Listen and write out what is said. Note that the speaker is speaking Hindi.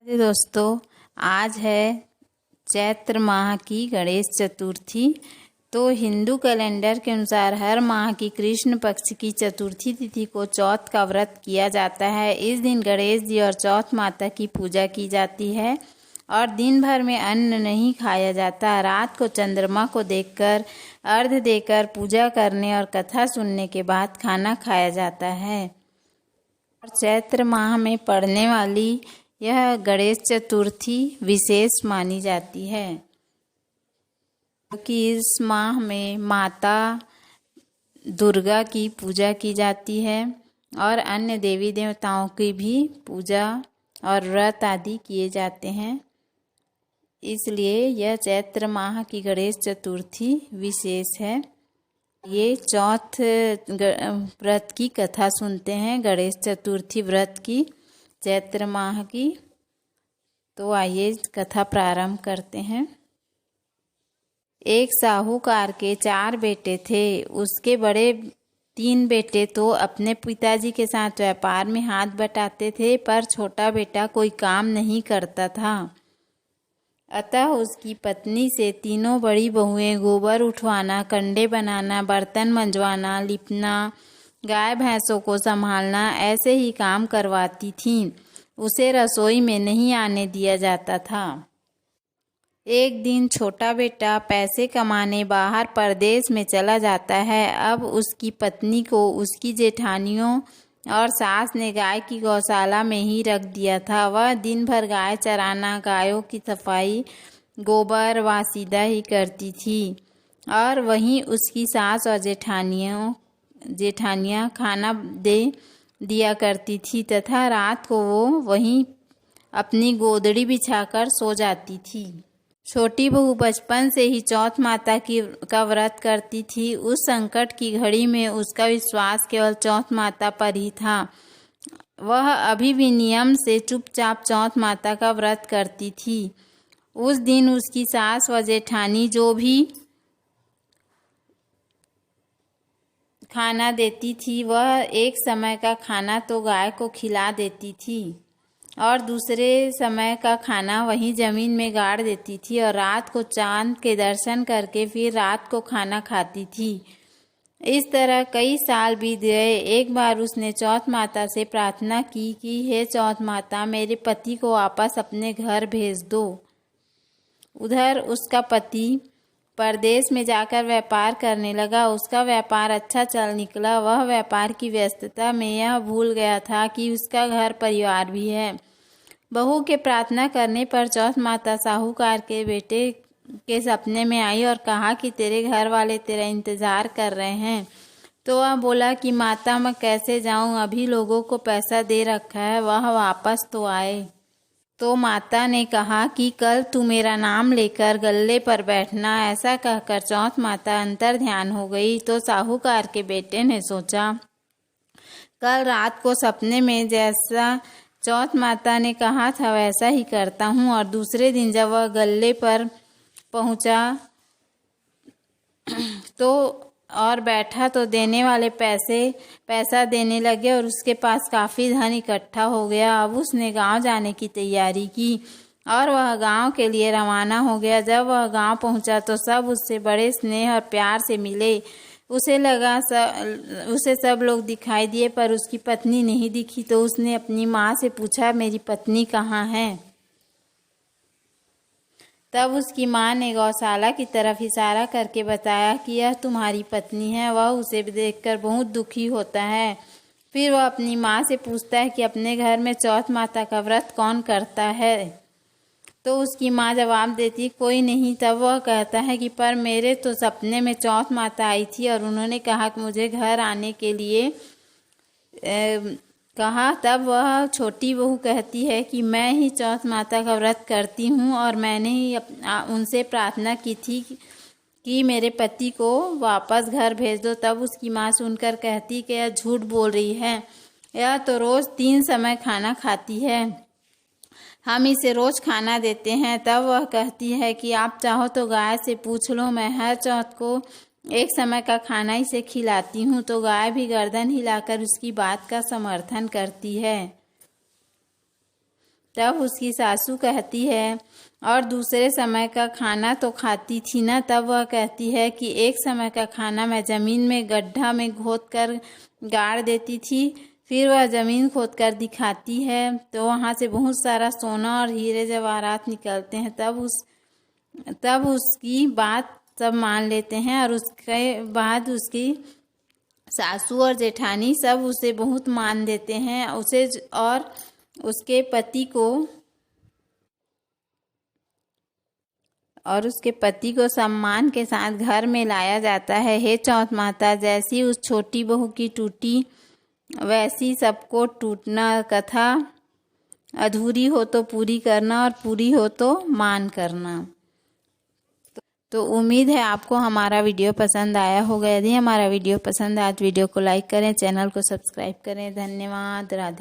दोस्तों, आज है चैत्र माह की गणेश चतुर्थी। तो हिंदू कैलेंडर के अनुसार हर माह की कृष्ण पक्ष की चतुर्थी तिथि को चौथ का व्रत किया जाता है। इस दिन गणेश जी और चौथ माता की पूजा की जाती है और दिन भर में अन्न नहीं खाया जाता। रात को चंद्रमा को देखकर अर्घ्य देकर पूजा करने और कथा सुनने के बाद खाना खाया जाता है। और चैत्र माह में पड़ने वाली यह गणेश चतुर्थी विशेष मानी जाती है, क्योंकि इस माह में माता दुर्गा की पूजा की जाती है और अन्य देवी देवताओं की भी पूजा और व्रत आदि किए जाते हैं। इसलिए यह चैत्र माह की गणेश चतुर्थी विशेष है। ये चौथ व्रत की कथा सुनते हैं, गणेश चतुर्थी व्रत की चैत्र माह की। तो आइए कथा प्रारंभ करते हैं। एक साहूकार के 4 बेटे थे। उसके बड़े 3 बेटे तो अपने पिताजी के साथ व्यापार में हाथ बटाते थे, पर छोटा बेटा कोई काम नहीं करता था। अतः उसकी पत्नी से तीनों बड़ी बहुएं गोबर उठवाना, कंडे बनाना, बर्तन मंजवाना, लिपना, गाय भैंसों को संभालना ऐसे ही काम करवाती थीं। उसे रसोई में नहीं आने दिया जाता था। एक दिन छोटा बेटा पैसे कमाने बाहर परदेश में चला जाता है। अब उसकी पत्नी को उसकी जेठानियों और सास ने गाय की गौशाला में ही रख दिया था। वह दिन भर गाय चराना, गायों की सफाई, गोबर वासीदा ही करती थी और वहीं उसकी सास और जेठानियाँ खाना दे दिया करती थी तथा रात को वो वहीं अपनी गोदड़ी बिछाकर सो जाती थी। छोटी बहू बचपन से ही चौथ माता का व्रत करती थी। उस संकट की घड़ी में उसका विश्वास केवल चौथ माता पर ही था। वह अभी भी नियम से चुपचाप चौथ माता का व्रत करती थी। उस दिन उसकी सास व जेठानी जो भी खाना देती थी, वह एक समय का खाना तो गाय को खिला देती थी और दूसरे समय का खाना वहीं जमीन में गाड़ देती थी और रात को चांद के दर्शन करके फिर रात को खाना खाती थी। इस तरह कई साल बीत गए। एक बार उसने चौथ माता से प्रार्थना की कि हे चौथ माता, मेरे पति को वापस अपने घर भेज दो। उधर उसका पति परदेश में जाकर व्यापार करने लगा। उसका व्यापार अच्छा चल निकला। वह व्यापार की व्यस्तता में यह भूल गया था कि उसका घर परिवार भी है। बहू के प्रार्थना करने पर चौथ माता साहूकार के बेटे के सपने में आई और कहा कि तेरे घर वाले तेरा इंतजार कर रहे हैं। तो वह बोला कि माता, मैं कैसे जाऊं, अभी लोगों को पैसा दे रखा है, वह वापस तो आए। तो माता ने कहा कि कल तू मेरा नाम लेकर गल्ले पर बैठना। ऐसा कहकर चौथ माता अंतर ध्यान हो गई। तो साहूकार के बेटे ने सोचा, कल रात को सपने में जैसा चौथ माता ने कहा था वैसा ही करता हूँ। और दूसरे दिन जब वह गल्ले पर पहुँचा तो और बैठा तो देने वाले पैसा देने लगे और उसके पास काफ़ी धन इकट्ठा हो गया। अब उसने गांव जाने की तैयारी की और वह गांव के लिए रवाना हो गया। जब वह गांव पहुंचा तो सब उससे बड़े स्नेह और प्यार से मिले। उसे लगा उसे सब लोग दिखाई दिए, पर उसकी पत्नी नहीं दिखी। तो उसने अपनी माँ से पूछा, मेरी पत्नी कहाँ है? तब उसकी माँ ने गौशाला की तरफ इशारा करके बताया कि यह तुम्हारी पत्नी है। वह उसे देखकर बहुत दुखी होता है। फिर वह अपनी माँ से पूछता है कि अपने घर में चौथ माता का व्रत कौन करता है? तो उसकी माँ जवाब देती, कोई नहीं। तब वह कहता है कि पर मेरे तो सपने में चौथ माता आई थी और उन्होंने कहा कि मुझे घर आने के लिए कहा। तब वह छोटी बहू कहती है कि मैं ही चौथ माता का व्रत करती हूँ और मैंने ही उनसे प्रार्थना की थी कि मेरे पति को वापस घर भेज दो। तब उसकी माँ सुनकर कहती कि यह झूठ बोल रही है, यह तो रोज़ 3 समय खाना खाती है, हम इसे रोज़ खाना देते हैं। तब वह कहती है कि आप चाहो तो गाय से पूछ लो, मैं हर चौथ को एक समय का खाना इसे खिलाती हूँ। तो गाय भी गर्दन हिलाकर उसकी बात का समर्थन करती है। तब उसकी सासू कहती है, और दूसरे समय का खाना तो खाती थी ना। तब वह कहती है कि एक समय का खाना मैं ज़मीन में गड्ढा में खोद कर गाड़ देती थी। फिर वह ज़मीन खोद कर दिखाती है तो वहाँ से बहुत सारा सोना और हीरे जवाहरात निकलते हैं। तब उसकी बात सब मान लेते हैं, और उसके बाद उसकी सासू और जेठानी सब उसे बहुत मान देते हैं। उसे और उसके पति को सम्मान के साथ घर में लाया जाता है। हे चौथ माता, जैसी उस छोटी बहू की टूटी वैसी सबको टूटना। कथा अधूरी हो तो पूरी करना, और पूरी हो तो मान करना। तो उम्मीद है आपको हमारा वीडियो पसंद आया होगा। यदि हमारा वीडियो पसंद आया तो वीडियो को लाइक करें, चैनल को सब्सक्राइब करें। धन्यवाद। राधे।